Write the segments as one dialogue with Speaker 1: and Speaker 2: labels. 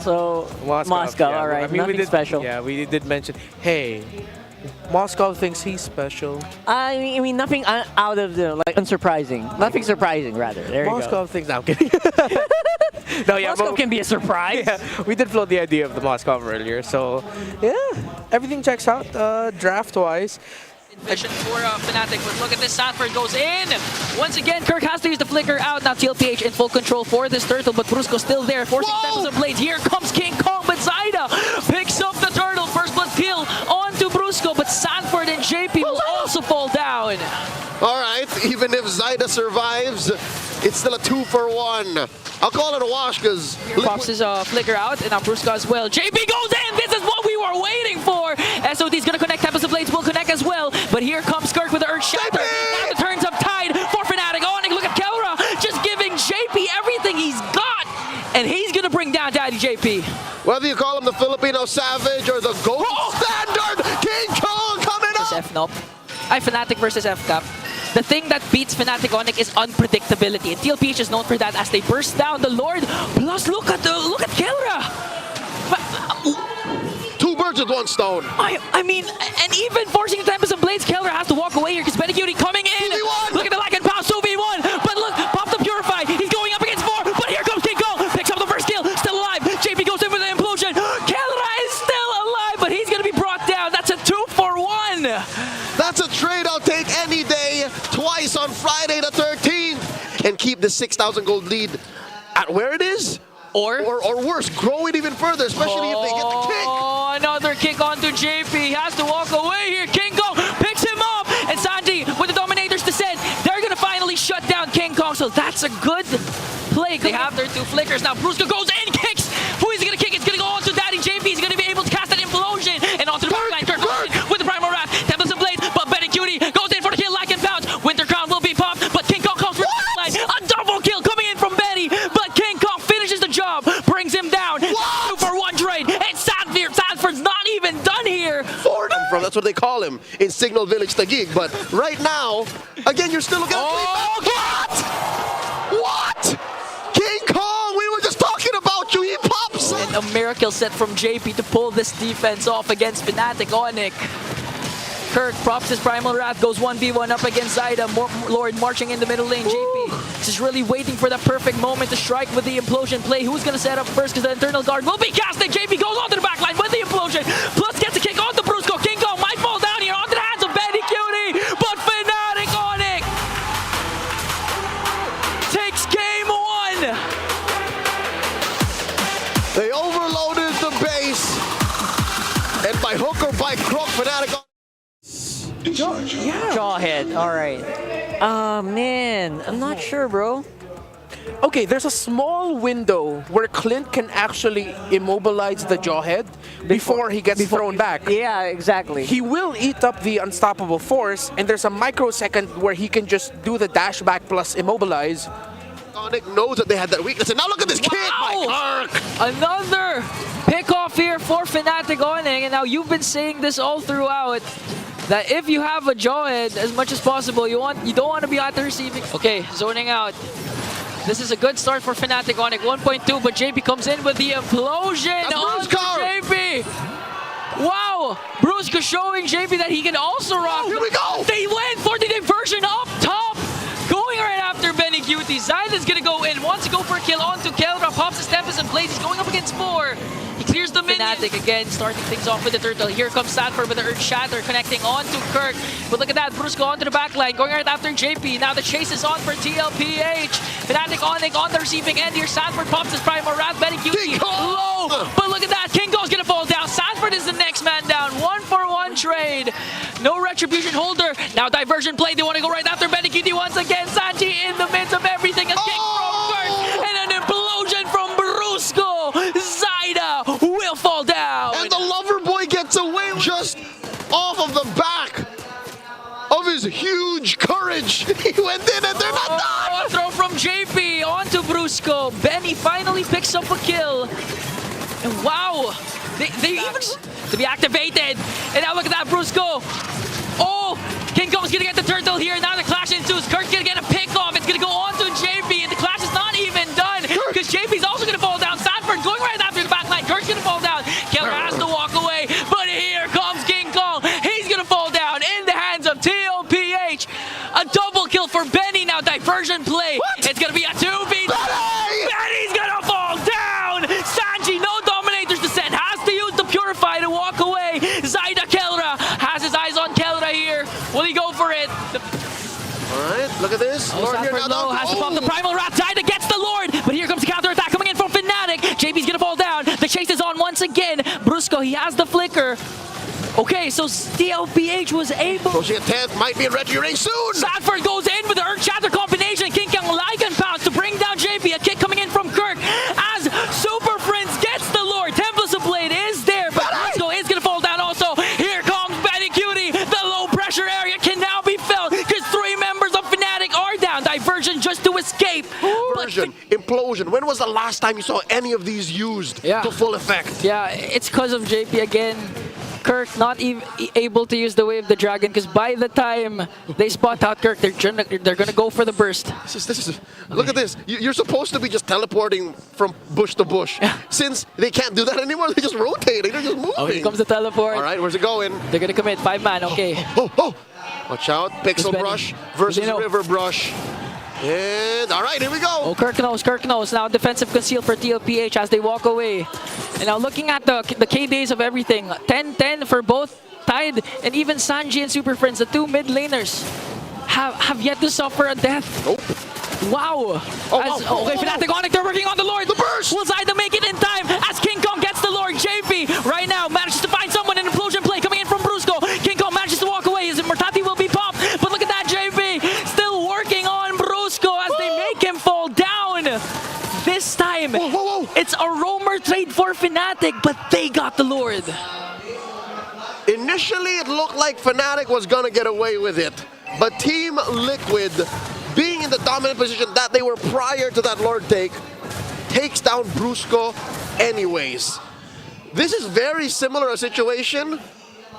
Speaker 1: So Moscow,
Speaker 2: yeah.
Speaker 1: all right,
Speaker 2: I mean,
Speaker 1: nothing special.
Speaker 2: Yeah, we did mention, hey, Moscow thinks he's special.
Speaker 1: I mean, nothing out of the like unsurprising. Nothing surprising, rather. There
Speaker 2: Moscow
Speaker 1: you
Speaker 2: thinks, no, I'm kidding. No, yeah,
Speaker 1: go. Moscow can be a surprise.
Speaker 2: Yeah, we did float the idea of the Moscow earlier, so yeah, everything checks out draft-wise.
Speaker 3: Vision for Fnatic, but look at this, Sanford goes in! Once again, Kirk has to use the flicker out, now TLPH in full control for this turtle, but Brusco still there, forcing Tempest of Blades. Here comes King Kong, but Zyda picks up the turtle, first blood kill onto Brusco, but Sanford and JP will also fall down.
Speaker 4: Alright, even if Zyda survives, it's still a 2-for-1. I'll call it a wash because
Speaker 3: Pops his flicker out, and now Brusco as well. JP goes in! This is what we were waiting for! SOD's gonna connect, Tempest of Blades will connect as well, but here comes Kirk with the Earth Shatter. Now the turns up tide for Fnatic. ONIC, look at Kelra, just giving JP everything he's got, and he's gonna bring down Daddy JP.
Speaker 4: whether you call him the Filipino Savage or the gold standard, King Kong coming up!
Speaker 3: FNOP. Fnatic versus FCAP. The thing that beats Fnatic ONIC is unpredictability, and TLPH is known for that as they burst down the Lord. Plus, look at Kelra.
Speaker 4: Two birds with one stone.
Speaker 3: I mean, and even forcing the Tempest of Blades, Kelra has to walk away here because Benecutie coming in.
Speaker 4: 2v1.
Speaker 3: Look at the Lack and Pounce 2v1. But look, popped up Purify. He's going up against 4. But here comes King Kong. Picks up the first kill. Still alive. JP goes in with the implosion. Kelra is still alive, but he's going to be brought down. That's a 2-for-1.
Speaker 4: That's a trade I'll take any day, twice on Friday the 13th, and keep the 6,000 gold lead at where it is, or worse, grow it even further, especially if they get the kick.
Speaker 3: Oh, another kick onto JP. He has to walk away here. King Kong picks him up, and Sanji with the Dominator's Descent. They're going to finally shut down King Kong, so that's a good play. They have their 2 flickers. Now Brusco goes in, kicks. Who is he going to kick? It's going to go on to Daddy JP. He's going to be able to cast that implosion, and onto the backline. Kirk with the Primal Wrath. Tempest of Blades, but Benecutie goes in for the kill, Lack and Pounce. Winter Crown will be popped, but King Kong comes from the backline. A double kill coming in from Benny, but King Kong finishes the job, brings him down. 2-for-1 trade, and Sanford's not even done here.
Speaker 4: From that's what they call him in Signal Village Taguig. But right now, again, you're still looking at What? King Kong, we were just talking about you. He pops.
Speaker 3: And a miracle set from JP to pull this defense off against Fnatic ONIC. Kirk props his Primal Wrath, goes 1v1 up against Zyda. Lord marching in the middle lane. JP is really waiting for that perfect moment to strike with the implosion play. Who's going to set up first because the internal guard will be casted. JP goes onto the backline with the implosion. Plus gets a kick onto Brusco. King Kong might fall down here onto the hands of Benecutie. But Fnatic ONIC takes game 1.
Speaker 4: They overloaded the base, and by hook or by crook, Fnatic ONIC.
Speaker 1: Jawhead, all right. Man, I'm not sure, bro.
Speaker 2: Okay, there's a small window where Clint can actually immobilize the Jawhead before he gets thrown back.
Speaker 1: Yeah, exactly.
Speaker 2: He will eat up the unstoppable force, and there's a microsecond where he can just do the dash back plus immobilize.
Speaker 4: ONIC knows that they had that weakness, and now look at this kick by Kirk.
Speaker 3: Another pick off here for Fnatic ONIC, and now you've been saying this all throughout, that if you have a Jawhead as much as possible, you don't want to be at the receiving. Okay, zoning out. This is a good start for Fnatic ONIC, 1.2, but JP comes in with the implosion on JP. Wow, Brusco showing JP that he can also rock.
Speaker 4: Here we go.
Speaker 3: They went for the diversion up top, going right after Benecutie. Zyda's gonna go in, wants to go for a kill onto Kelra, pops his Tempest and Blades. He's going up against 4. He clears the Fnatic again, starting things off with the turtle. Here comes Sanford with the Earth Shatter, connecting onto Kirk. But look at that, Brusco onto the backline, going right after JP. Now the chase is on for TLPH. Fnatic ONIC on the receiving end here. Sanford pops his Primal Wrath, Benecutie low. But look at that, King Kong's gonna fall down. Sanford is the next man down. 1-for-1 trade. No retribution holder. Now diversion play. They want to go right after Benecutie once again. Sanji in the midst of everything. A kick from Kirk and an implosion from Brusco. Zyda will fall down.
Speaker 4: And the lover boy gets away just off of the back of his huge courage. He went in and they're not done.
Speaker 3: A throw from JP onto Brusco. Benny finally picks up a kill. And wow, they even to be activated. And now look at that, Brusco. Oh, King Kong's gonna get the turtle here. Now the clash ensues. Kirk's gonna get a pick off. It's gonna go on to JP, and the clash is not even done because JP's also gonna fall down. Sanford going right after the backline. Benny now, diversion play.
Speaker 4: What?
Speaker 3: It's gonna be a 2v2. Benny's gonna fall down. Sanji, no Dominator's Descent, has to use the Purify to walk away. Zyda Kelra has his eyes on Kelra here. Will he go for it?
Speaker 4: Alright, look at this. Lord here
Speaker 3: Sanford
Speaker 4: now
Speaker 3: low, has to pop the
Speaker 4: oh.
Speaker 3: Primal Wrath. Zyda gets the Lord, but here comes the counter attack coming in from Fnatic. JP's gonna fall down. The chase is on once again. Brusco, he has the flicker. Okay, so TLPH was able.
Speaker 4: Approaching a 10th, might be in retro race soon.
Speaker 3: Sanford goes in with the Earth Shatter combination. King Kong Lycan pounce to bring down JP. A kick coming in from Kirk as Super Prince gets the Lord. Tempest of Blade is there, but Brusco is gonna fall down also. Here comes Benny Cutie. The low pressure area can now be felt because 3 members of Fnatic are down. Diversion just to escape.
Speaker 4: Version, implosion. When was the last time you saw any of these used
Speaker 3: Yeah.
Speaker 4: to full effect?
Speaker 3: Yeah, it's because of JP again. Kirk not even able to use the Wave of the Dragon because by the time they spot out Kirk, they're gonna go for the burst.
Speaker 4: This is look at this. You're supposed to be just teleporting from bush to bush. Since they can't do that anymore, they're just rotating. They're just moving.
Speaker 3: Oh, here comes the teleport.
Speaker 4: All right, where's it going?
Speaker 3: They're gonna commit 5-man. Okay.
Speaker 4: Oh! Watch out. Pixel
Speaker 3: Benny.
Speaker 4: Brush versus
Speaker 3: Zeno.
Speaker 4: River Brush. And all right, here we go.
Speaker 3: Oh, Kirk knows. Now defensive conceal for TLPH as they walk away. And now looking at the K days of everything, 10-10 for both Tide and even Sanji and Super Friends, the 2 mid laners have yet to suffer a death.
Speaker 4: Nope.
Speaker 3: Wow. Okay, Fnatic ONIC, they're working on the Lord.
Speaker 4: The burst!
Speaker 3: Will Zyda make it in time as King Kong gets the Lord? JP right now manages to find someone, an implosion play coming in from Brusco. King Kong manages to walk away. His Immortality will be popped, but look at that, JP still working on Brusco as they make him fall down. This time, it's a roamer trade for Fnatic, but they got the Lord.
Speaker 4: Initially, it looked like Fnatic was gonna get away with it, but Team Liquid, being in the dominant position that they were prior to that Lord take, takes down Brusco anyways. This is very similar a situation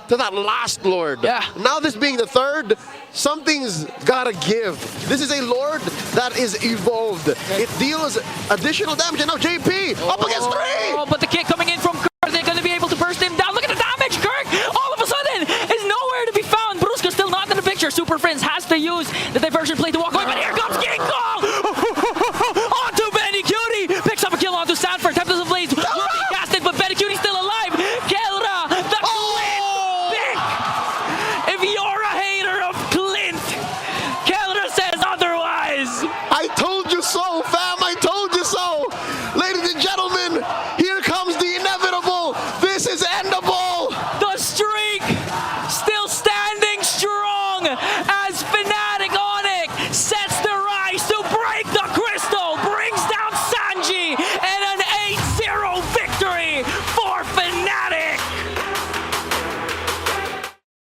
Speaker 4: to that last Lord.
Speaker 3: Yeah.
Speaker 4: Now this being the third, something's gotta give. This is a Lord that is evolved. It deals additional damage, and now JP up against 3!
Speaker 3: Oh, but the kick coming in from Kirk, they're going to be able to burst him down. Look at the damage, Kirk! All of a sudden, is nowhere to be found. Brusco still not in the picture. Super Friends has to use the diversion play to walk away, but here comes King Kong! Onto Benny Cutie! Picks up a kill onto Sanford. Tempest of Blades will be casted, but Benny Cutie's still alive. Kelra, the Clint pick! If you're a hater of Clint, Kelra says otherwise.
Speaker 4: I told you so, fam! I told you so! Ladies and gentlemen, here comes the inevitable! This is endable!
Speaker 3: The streak still standing strong as Fnatic